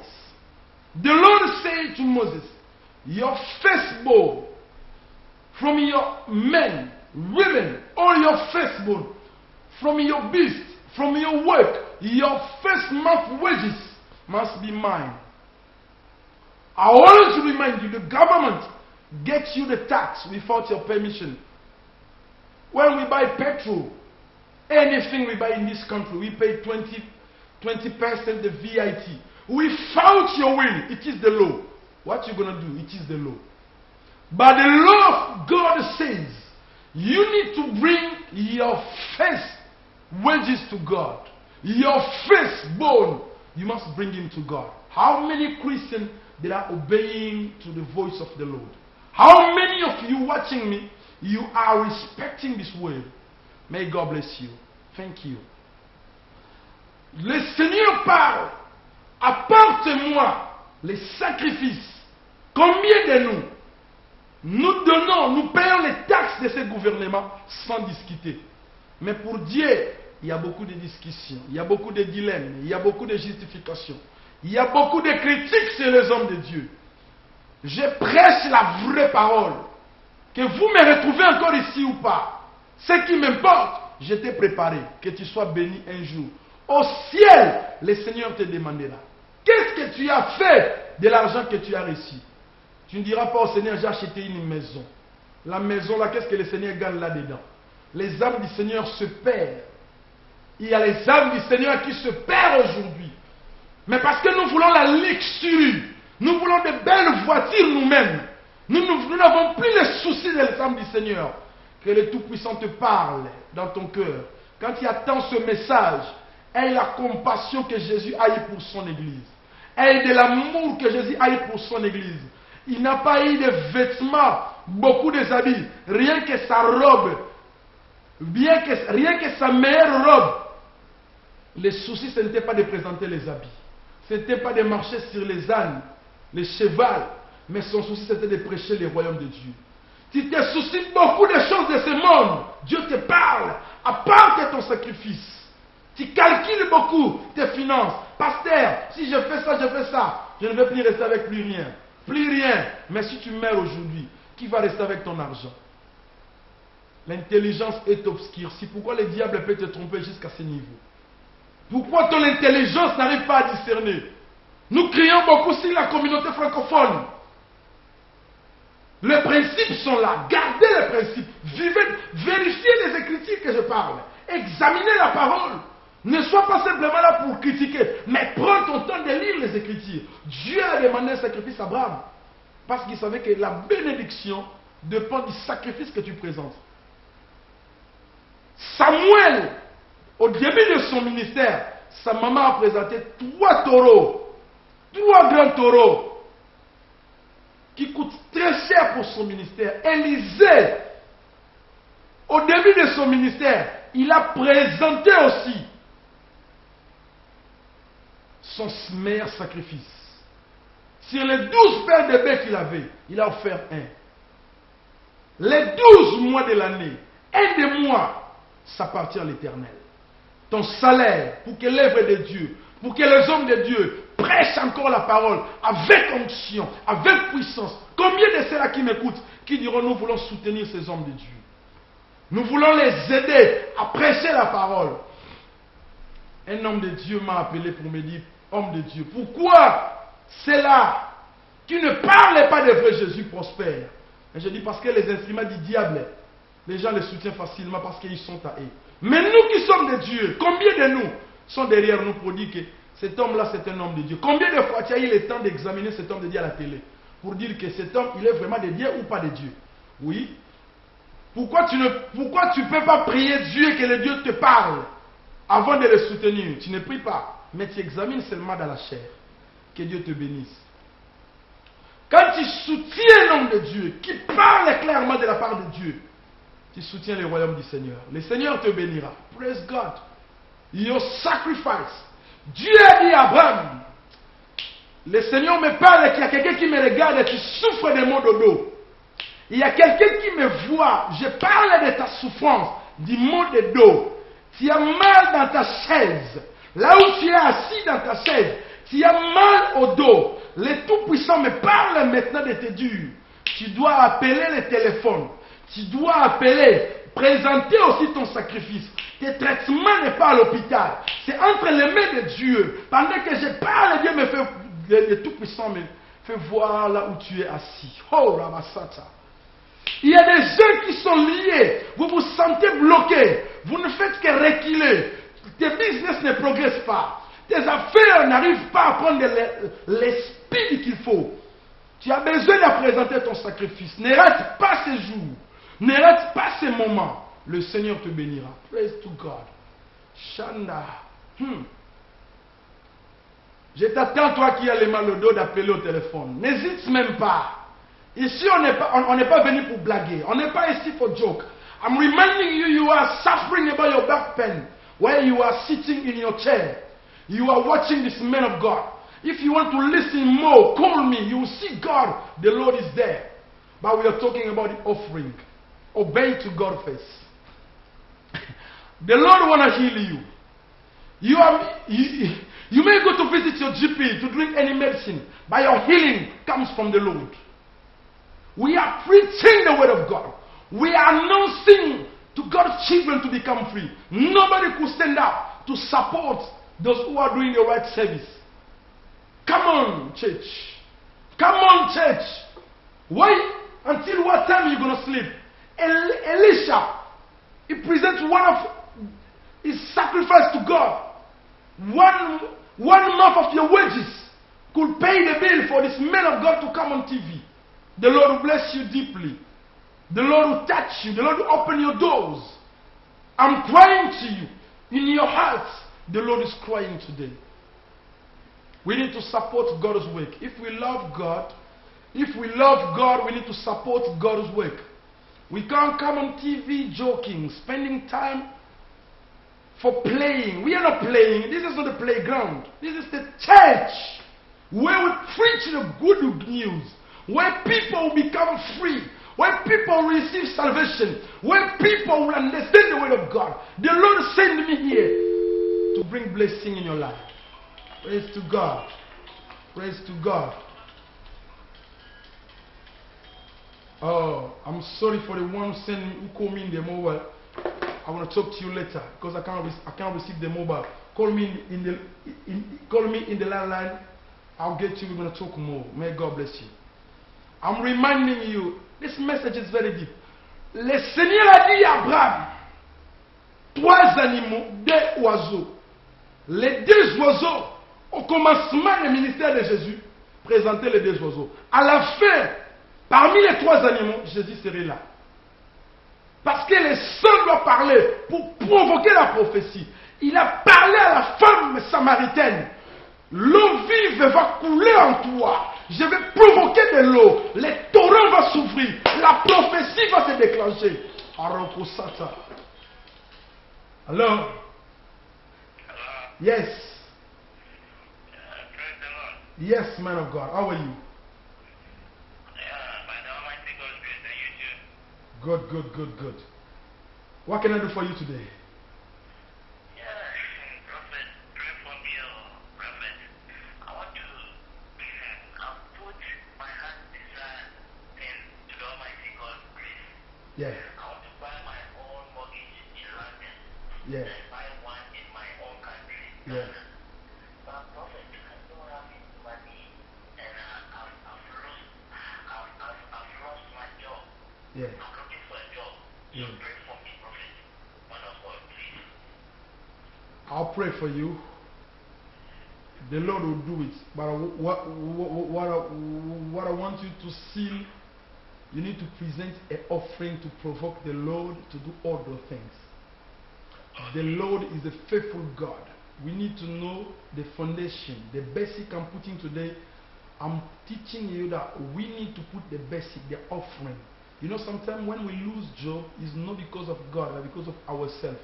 The Lord said to Moses, your firstborn from your men, women, all your firstborn, from your beast, from your work, your first month wages must be mine. I always remind you, the government gets you the tax without your permission. When we buy petrol, anything we buy in this country, we pay 20% the VAT. Without your will, it is the law. what you're going to do, it is the law. But the law of God says, you need to bring your first wages to God. Your firstborn, you must bring him to God. How many Christians that are obeying to the voice of the Lord? How many of you watching me, you are respecting this word? May God bless you. Thank you. Le Seigneur parle. Apporte-moi les sacrifices. Combien de nous donnons, nous payons les taxes de ce gouvernement sans discuter. Mais pour Dieu, il y a beaucoup de discussions, il y a beaucoup de dilemmes, il y a beaucoup de justifications, il y a beaucoup de critiques sur les hommes de Dieu. Je prêche la vraie parole. Que vous me retrouvez encore ici ou pas, ce qui m'importe, je t'ai préparé, que tu sois béni un jour. Au ciel, le Seigneur te demandera. Qu'est-ce que tu as fait de l'argent que tu as reçu? Tu ne diras pas au Seigneur, j'ai acheté une maison. La maison là, qu'est-ce que le Seigneur gagne là-dedans? Les âmes du Seigneur se perdent. Il y a les âmes du Seigneur qui se perdent aujourd'hui. Mais parce que nous voulons la luxure, nous voulons de belles voitures nous-mêmes. Nous n'avons plus les soucis des âmes du Seigneur. Que le Tout-Puissant te parle dans ton cœur. Quand il attend ce message, aie la compassion que Jésus a eu pour son Église. Aie de l'amour que Jésus a eu pour son Église. Il n'a pas eu de vêtements, beaucoup de habits, rien que sa robe, rien que sa meilleure robe. Le souci, ce n'était pas de présenter les habits. Ce n'était pas de marcher sur les ânes, les chevals, mais son souci, c'était de prêcher le royaume de Dieu. Tu te soucies beaucoup des choses de ce monde. Dieu te parle. Apporte ton sacrifice. Tu calcules beaucoup tes finances. Pasteur, si je fais ça, je ne vais plus rester avec plus rien. Plus rien. Mais si tu meurs aujourd'hui, qui va rester avec ton argent? L'intelligence est obscure. C'est pourquoi le diable peut te tromper jusqu'à ce niveau. Pourquoi ton intelligence n'arrive pas à discerner? Nous crions beaucoup sur la communauté francophone. Les principes sont là. Gardez les principes. Vivez, vérifiez les Écritures que je parle. Examinez la parole. Ne sois pas simplement là pour critiquer, mais prends ton temps de lire les Écritures. Dieu a demandé un sacrifice à Abraham parce qu'il savait que la bénédiction dépend du sacrifice que tu présentes. Samuel, au début de son ministère, sa maman a présenté 3 taureaux, 3 grands taureaux qui coûtent très cher pour son ministère. Élisée, au début de son ministère, il a présenté aussi son meilleur sacrifice. Sur les 12 paires de bœufs qu'il avait, il a offert un. Les 12 mois de l'année, un des mois, ça appartient à l'Éternel. Ton salaire, pour que l'œuvre de Dieu, pour que les hommes de Dieu prêchent encore la parole avec onction, avec puissance. Combien de ceux-là qui m'écoutent, qui diront nous voulons soutenir ces hommes de Dieu? Nous voulons les aider à prêcher la parole. Un homme de Dieu m'a appelé pour me dire, homme de Dieu, pourquoi ceux-là qui ne parlent pas de vrai Jésus prospèrent? Et je dis parce que les instruments du diable, les gens les soutiennent facilement parce qu'ils sont à eux. Mais nous qui sommes de Dieu, combien de nous sont derrière nous pour dire que cet homme-là c'est un homme de Dieu? Combien de fois tu as eu le temps d'examiner cet homme de Dieu à la télé pour dire que cet homme il est vraiment de Dieu ou pas de Dieu? Oui. Pourquoi tu ne peux pas prier Dieu et que le Dieu te parle avant de le soutenir? Tu ne pries pas, mais tu examines seulement dans la chair. Que Dieu te bénisse. Quand tu soutiens l'homme de Dieu qui parle clairement de la part de Dieu, tu soutiens le royaume du Seigneur. Le Seigneur te bénira. Praise God. Your sacrifice. Dieu a dit à Abraham, le Seigneur me parle qu'il y a quelqu'un qui me regarde et qui souffre de maux de dos. Il y a quelqu'un qui me voit. Je parle de ta souffrance, du maux de dos. Tu as mal dans ta chaise. Là où tu es assis dans ta chaise, tu as mal au dos. Le Tout-Puissant me parle maintenant de te dire, tu dois appeler le téléphone. Tu dois appeler, présenter aussi ton sacrifice. Tes traitements n'est pas à l'hôpital. C'est entre les mains de Dieu. Pendant que je parle, Dieu me fait, le Tout-Puissant me fait voir là où tu es assis. Oh, Ramasata. Il y a des gens qui sont liés. Vous vous sentez bloqué. Vous ne faites que reculer. Tes business ne progressent pas. Tes affaires n'arrivent pas à prendre l'esprit qu'il faut. Tu as besoin de présenter ton sacrifice. Ne rate pas ces jours. Ne rate pas ces moments. Le Seigneur te bénira. Praise to God. Shanda. Je t'attends, toi qui as les mal au dos, d'appeler au téléphone. N'hésite même pas. Ici, on n'est pas venu pour blaguer. On n'est pas ici pour joke. I'm reminding you, you are suffering about your back pain. While you are sitting in your chair. You are watching this man of God. If you want to listen more, call me. You will see God. The Lord is there. But we are talking about the offering. Obey to God first. The Lord want to heal you. You may go to visit your GP to drink any medicine, but your healing comes from the Lord. We are preaching the word of God. We are announcing to God's children to become free. Nobody could stand up to support those who are doing the right service. Come on, church. Come on, church. Why? Until what time are you going to sleep? Elisha, he presents one of his sacrifice to God. One month of your wages could pay the bill for this man of God to come on TV. The Lord will bless you deeply. The Lord will touch you. The Lord will open your doors. I'm crying to you. In your heart, the Lord is crying today. We need to support God's work. If we love God, we need to support God's work. We can't come on TV joking, spending time for playing. We are not playing. This is not the playground. This is the church where we preach the good news, where people will become free, where people will receive salvation, where people will understand the word of God. The Lord sent me here to bring blessing in your life. Praise to God. Praise to God. Oh, I'm sorry for the one who called me in the mobile. I want to talk to you later because I can't receive the mobile. Call me in the landline. I'll get you. We're going to talk more. May God bless you. I'm reminding you, this message is very deep. Le Seigneur a dit à Abraham, 3 animaux, 2 oiseaux. Les 2 oiseaux, au commencement du ministère de Jésus, présentaient les 2 oiseaux. À la fin, parmi les 3 animaux, Jésus serait là. Parce que le sang doit parler pour provoquer la prophétie. Il a parlé à la femme samaritaine. L'eau vive va couler en toi. Je vais provoquer de l'eau. Les torrents vont s'ouvrir. La prophétie va se déclencher. Arokosata. Hello? Yes. Yes, man of God. How are you? Good, good, good, good. What can I do for you today? Prophet, pray for me, Prophet. I want to put my heart desire to the Almighty God, please. Yeah. I want to buy my own mortgage in London. Yeah. And buy one in my own country. Yeah. But Prophet, I don't have any money, and I've lost my job. Yeah. I'm looking for a job. So pray for me, Prophet. Man of God, please. I'll pray for you. The Lord will do it. But what I want you to seal, you need to present an offering to provoke the Lord to do all those things. The Lord is a faithful God. We need to know the foundation, the basic I'm putting today. I'm teaching you that we need to put the basic, the offering. You know, sometimes when we lose job, it's not because of God, but because of ourselves.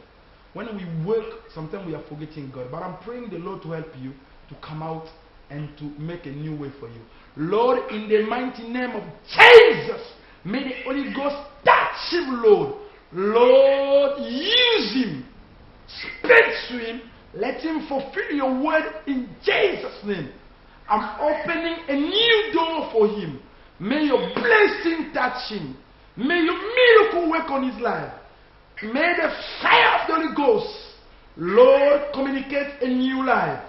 When we work, sometimes we are forgetting God. But I'm praying the Lord to help you to come out and to make a new way for you. Lord, in the mighty name of Jesus, may the Holy Ghost touch him, Lord. Lord, use him. Speak to him. Let him fulfill your word in Jesus' name. I'm opening a new door for him. May your blessing touch him. May your miracle work on his life. May the fire of the Holy Ghost, Lord, communicate a new life.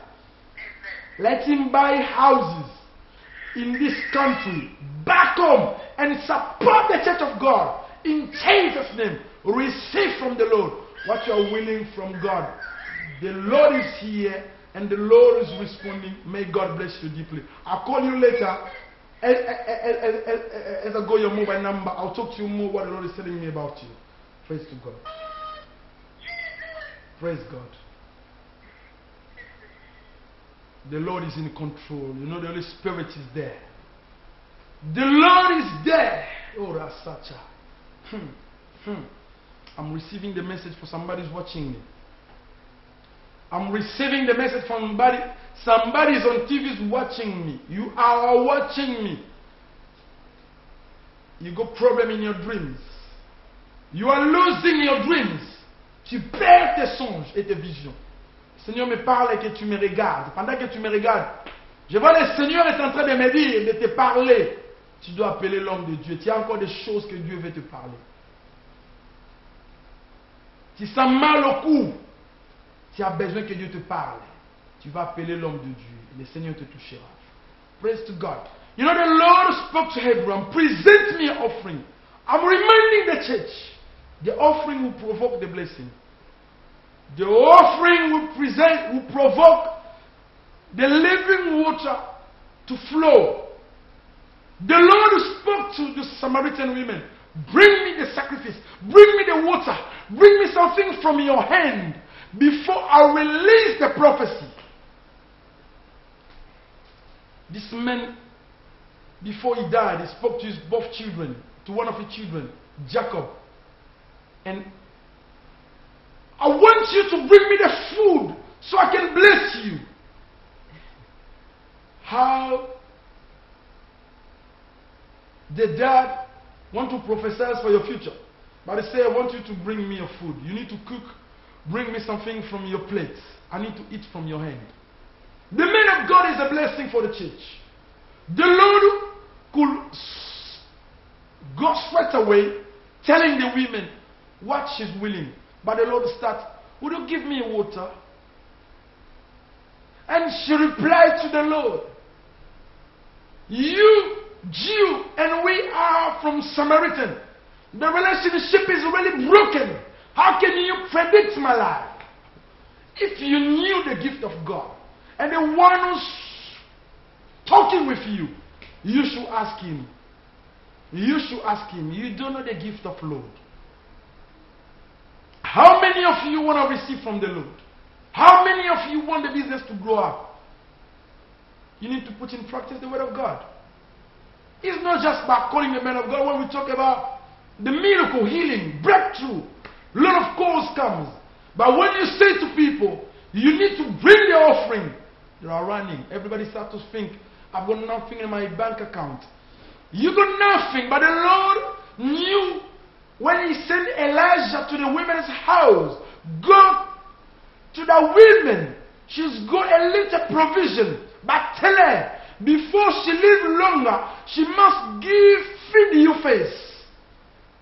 Let him buy houses in this country, back home, and support the church of God. In Jesus' name, receive from the Lord what you are willing from God. The Lord is here, and the Lord is responding. May God bless you deeply. I'll call you later. As I go your mobile number, I'll talk to you more what the Lord is telling me about you. Praise to God. Praise God. The Lord is in control. You know the Holy Spirit is there. The Lord is there. Oh, Rasacha. I'm receiving the message for somebody who's watching me. I'm receiving the message from somebody. Somebody's on TV is watching me. You are watching me. You got problem in your dreams. You are losing your dreams. Tu perds tes songes et tes visions. Le Seigneur me parle et que tu me regardes. Pendant que tu me regardes, je vois le Seigneur est en train de me dire, de te parler. Tu dois appeler l'homme de Dieu. Il y a encore des choses que Dieu veut te parler. Tu sens mal au cou. Tu as besoin que Dieu te parle. Tu vas appeler l'homme de Dieu. Et le Seigneur te touchera. Praise to God. You know, the Lord spoke to Abraham, present me an offering. I'm reminding the church, the offering will provoke the blessing. The offering will provoke the living water to flow. The Lord spoke to the Samaritan women, bring me the sacrifice, bring me the water, bring me something from your hand before I release the prophecy. This man, before he died, he spoke to his both children, to one of his children, Jacob. And I want you to bring me the food so I can bless you. How the dad want to prophesy for your future. But they say, I want you to bring me your food. You need to cook. Bring me something from your plate. I need to eat from your hand. The man of God is a blessing for the church. The Lord could go straight away telling the women what she's willing. But the Lord starts, would you give me water? And she replied to the Lord, you Jew and we are from Samaritan. The relationship is really broken. How can you predict my life? If you knew the gift of God and the one who's talking with you, you should ask him. You should ask him. You don't know the gift of Lord. How many of you want to receive from the Lord? How many of you want the business to grow up? You need to put in practice the word of God. It's not just about calling the man of God when we talk about the miracle, healing, breakthrough. A lot of calls comes. But when you say to people, you need to bring the offering, they are running. Everybody starts to think, I've got nothing in my bank account. You got nothing, but the Lord knew when he sent Elijah to the women's house, go to the women. She's got a little provision. But tell her, before she lives longer, she must feed you face.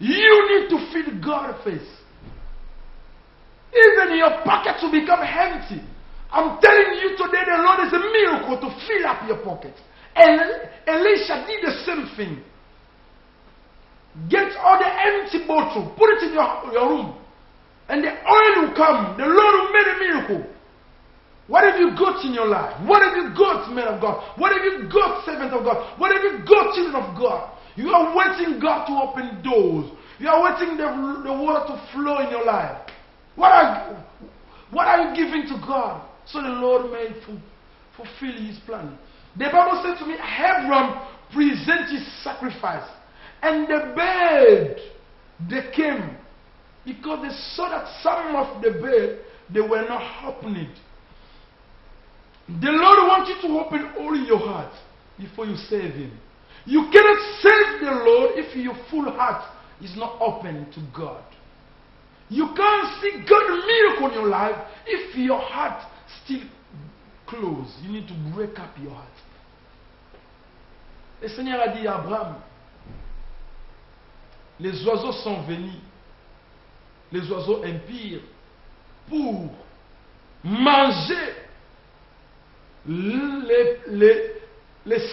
You need to feed God face. Even your pockets will become empty. I'm telling you today, the Lord is a miracle to fill up your pockets. And Elisha did the same thing. Get all the empty bottle, put it in your room, and the oil will come. The Lord will make a miracle. What have you got in your life? What have you got, man of God? What have you got, servant of God? What have you got, children of God? You are waiting God to open doors. You are waiting the water to flow in your life. What are you giving to God so the Lord may fulfill his plan? The Bible said to me, Abraham present his sacrifice. And the bird, they came. Because they saw that some of the bird, they were not opening. The Lord wants you to open all your heart before you save him. You cannot save the Lord if your full heart is not open to God. You can't see God's miracle in your life if your heart still closed. You need to break up your heart. Le Seigneur a dit à Abraham, les oiseaux sont venus, les oiseaux impies, pour manger les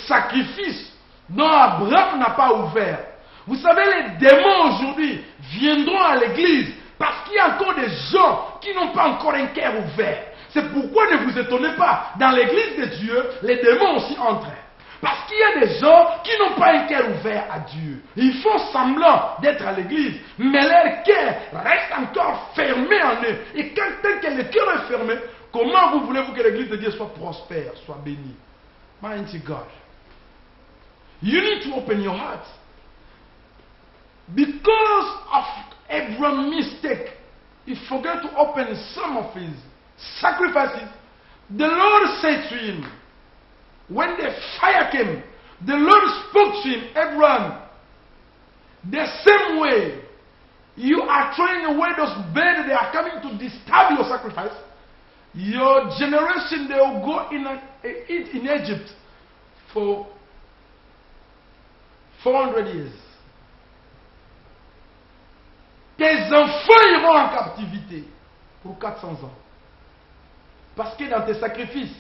sacrifices dont Abraham n'a pas ouvert. Vous savez, les démons aujourd'hui viendront à l'église parce qu'il y a encore des gens qui n'ont pas encore un cœur ouvert. C'est pourquoi ne vous étonnez pas, dans l'église de Dieu, les démons aussi entrent. Parce qu'il y a des gens qui n'ont pas un cœur ouvert à Dieu. Ils font semblant d'être à l'église, mais leur cœur reste encore fermé en eux. Et quand tant que le cœur est fermé, comment vous voulez-vous que l'église de Dieu soit prospère, soit bénie? Mighty God. You need to open your heart. Because of Abraham's mistake, he forgot to open some of his sacrifices. The Lord said to him, when the fire came, the Lord spoke to him, Abraham, the same way you are throwing away those birds, they are coming to disturb your sacrifice. Your generation, they will go eat in Egypt for 400 years. Tes enfants iront en captivité pour 400 ans. Parce que dans tes sacrifices,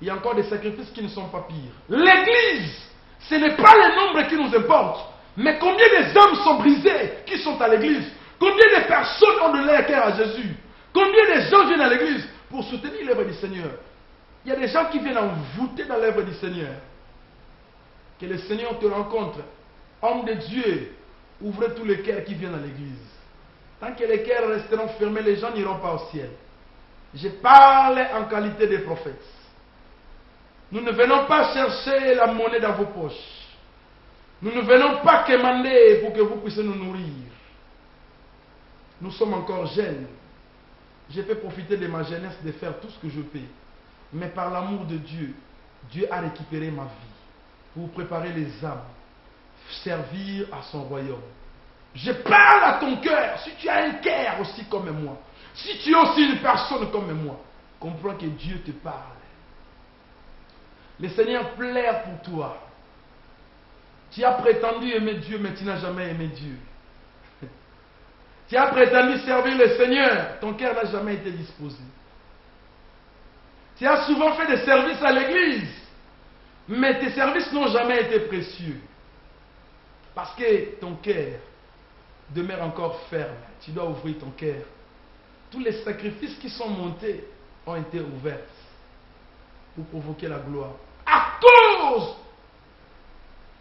il y a encore des sacrifices qui ne sont pas pires. L'église, ce n'est pas le nombre qui nous importe, mais combien des hommes sont brisés qui sont à l'église. Combien de personnes ont donné leur cœur à Jésus. Combien de gens viennent à l'église pour soutenir l'œuvre du Seigneur. Il y a des gens qui viennent envoûter dans l'œuvre du Seigneur. Que le Seigneur te rencontre. Homme de Dieu, ouvrez tous les cœurs qui viennent à l'église. Tant que les cœurs resteront fermés, les gens n'iront pas au ciel. Je parle en qualité de prophète. Nous ne venons pas chercher la monnaie dans vos poches. Nous ne venons pas commander pour que vous puissiez nous nourrir. Nous sommes encore jeunes. Je peux profiter de ma jeunesse de faire tout ce que je peux. Mais par l'amour de Dieu, Dieu a récupéré ma vie pour préparer les âmes, servir à son royaume. Je parle à ton cœur. Si tu as un cœur aussi comme moi, si tu es aussi une personne comme moi, comprends que Dieu te parle. Le Seigneur plaire pour toi. Tu as prétendu aimer Dieu, mais tu n'as jamais aimé Dieu. Tu as prétendu servir le Seigneur, ton cœur n'a jamais été disposé. Tu as souvent fait des services à l'église, mais tes services n'ont jamais été précieux. Parce que ton cœur demeure encore ferme. Tu dois ouvrir ton cœur. Tous les sacrifices qui sont montés ont été ouverts pour provoquer la gloire. À cause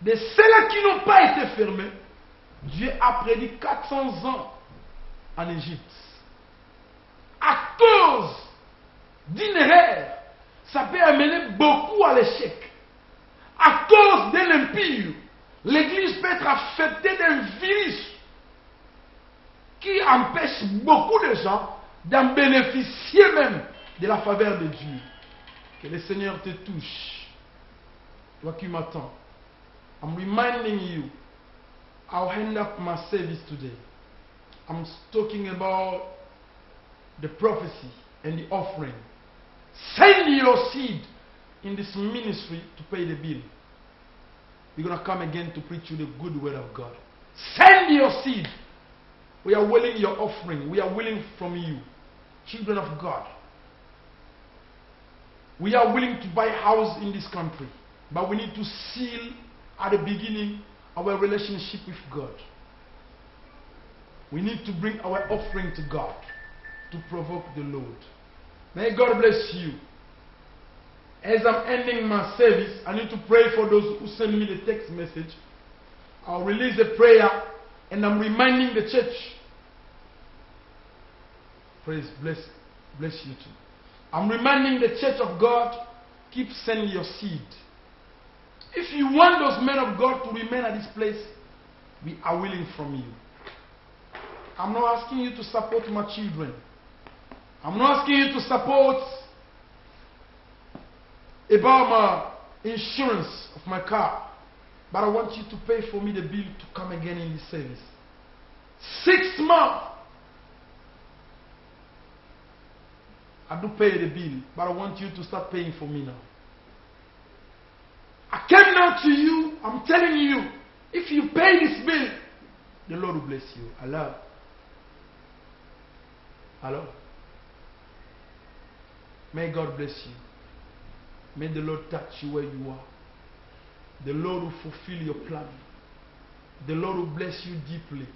de ceux-là qui n'ont pas été fermés, Dieu a prédit 400 ans en Égypte. À cause d'une erreur, ça peut amener beaucoup à l'échec. À cause d'un impie, l'église peut être affectée d'un virus qui empêche beaucoup de gens d'en bénéficier même de la faveur de Dieu. Que le Seigneur te touche. Toi qui m'attends. I'm reminding you, I'll end up my service today. I'm talking about the prophecy and the offering. Send your seed in this ministry to pay the bill. We're going to come again to preach you the good word of God. Send your seed. We are willing your offering. We are willing from you, children of God. We are willing to buy a house in this country, but we need to seal at the beginning our relationship with God. We need to bring our offering to God to provoke the Lord. May God bless you. As I'm ending my service, I need to pray for those who send me the text message. I'll release a prayer and I'm reminding the church. Praise, bless you too. I'm reminding the church of God, keep sending your seed. If you want those men of God to remain at this place, we are willing from you. I'm not asking you to support my children. I'm not asking you to support about my insurance of my car. But I want you to pay for me the bill to come again in this service. 6 months. I do pay the bill, but I want you to start paying for me now. I came now to you, I'm telling you, if you pay this bill, the Lord will bless you. Allah. Hello? May God bless you. May the Lord touch you where you are. The Lord will fulfill your plan. The Lord will bless you deeply.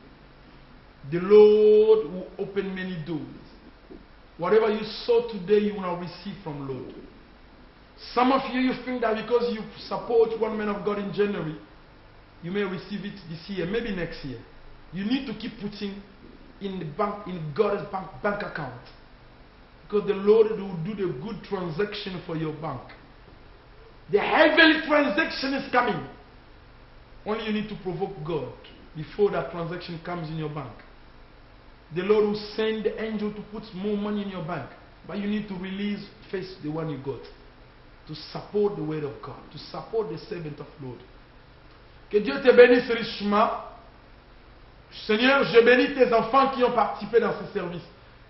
The Lord will open many doors. Whatever you sow today, you will now receive from the Lord. Some of you think that because you support one man of God in January, you may receive it this year, maybe next year. You need to keep putting in the bank, in God's bank account. Because the Lord will do the good transaction for your bank. The heavenly transaction is coming. Only you need to provoke God before that transaction comes in your bank. The Lord will send the angel to put more money in your bank. But you need to release first the one you got. To support the word of God. To support the servant of Lord. Que Dieu te bénisse richement. Seigneur, je bénis tes enfants qui ont participé dans ce service.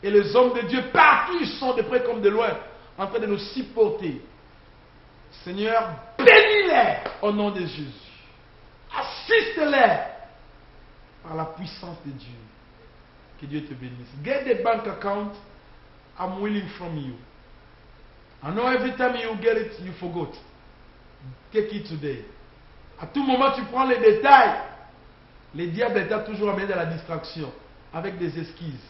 Et les hommes de Dieu, partout ils sont, de près comme de loin, en train de nous supporter. Seigneur, bénis-les au nom de Jésus. Assiste-les par la puissance de Dieu. Que Dieu te bénisse. Get the bank account. I'm willing from you. I know every time you get it, you forgot. Take it today. À tout moment, tu prends les détails. Le diable est toujours amené dans la distraction avec des esquisses.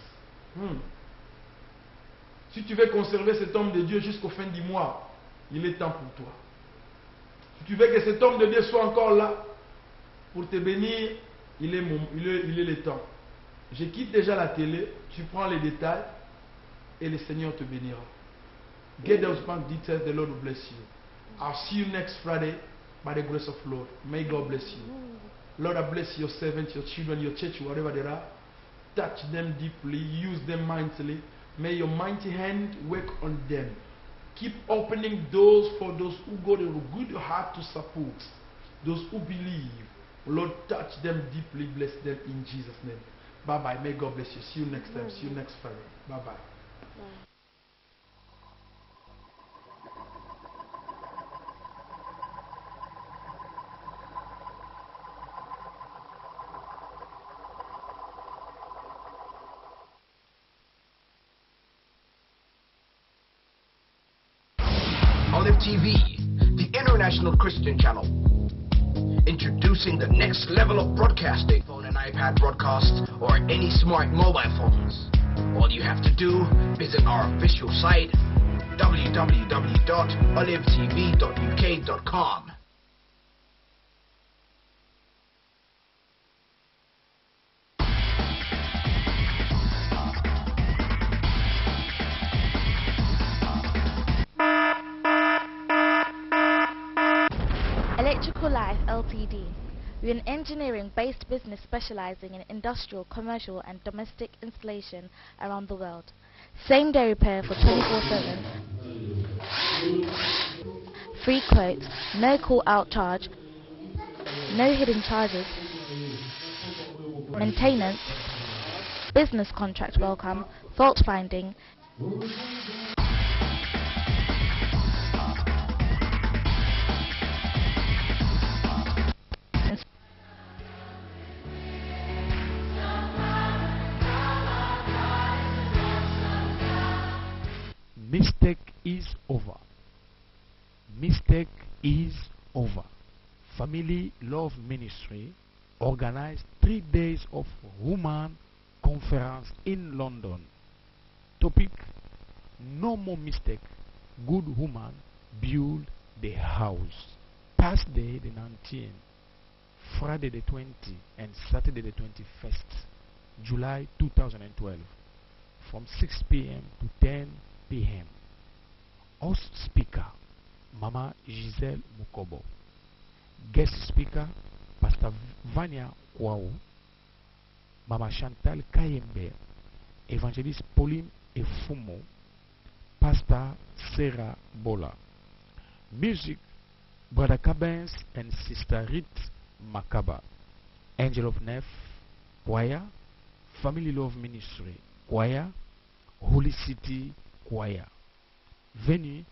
Si tu veux conserver cet homme de Dieu jusqu'au fin du mois, il est temps pour toi. Si tu veux que cet homme de Dieu soit encore là pour te bénir, il est le temps. Je quitte déjà la télé, tu prends les détails et le Seigneur te bénira. Get those bank details, the Lord will bless you. I'll see you next Friday by the grace of Lord. May God bless you. Lord, I bless your servants, your children, your church, wherever they are. Touch them deeply, use them mightily. May your mighty hand work on them. Keep opening doors for those who got a good heart to support. Those who believe. Lord, touch them deeply, bless them in Jesus' name. Bye-bye. May God bless you. See you next time. See you next Friday. Bye-bye. Olive TV, the international Christian channel. Introducing the next level of broadcasting. Phone and iPad broadcasts or any smart mobile phones. All you have to do, visit our official site www.olivetv.uk.com. Electrical Life Ltd. We're an engineering-based business specializing in industrial, commercial and domestic installation around the world. Same-day repair for 24/7. Free quotes, no call-out charge, no hidden charges. Maintenance, business contract welcome, fault finding. Mistake is over. Mistake is over. Family Love Ministry organized 3 days of woman conference in London. Topic: no more mistake. Good woman build the house. Thursday the 19th, Friday the 20th, and Saturday the 21st, July 2012, from 6 p.m. to 10 p.m. Host speaker, Mama Giselle Mukobo. Guest speaker, Pastor Vania Kwao, Mama Chantal Kayembe, Evangelist Pauline Efumo, Pastor Sarah Bola. Music, Brother Cabins and Sister Rit Makaba. Angel of Nef, Choir, Family Love Ministry, Choir, Holy City Choir. Venue,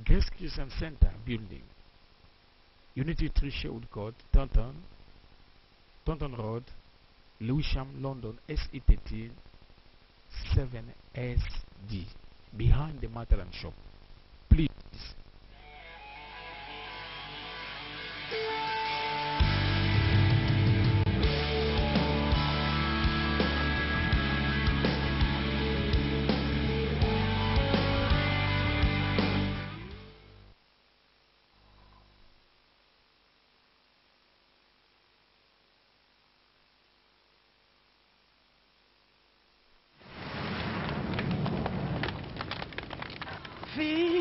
Grace Christian Center Building, Unity 3 Sherwood Court, Taunton Road, Lewisham, London, SE13 7SD, behind the Matalan shop. Please. feel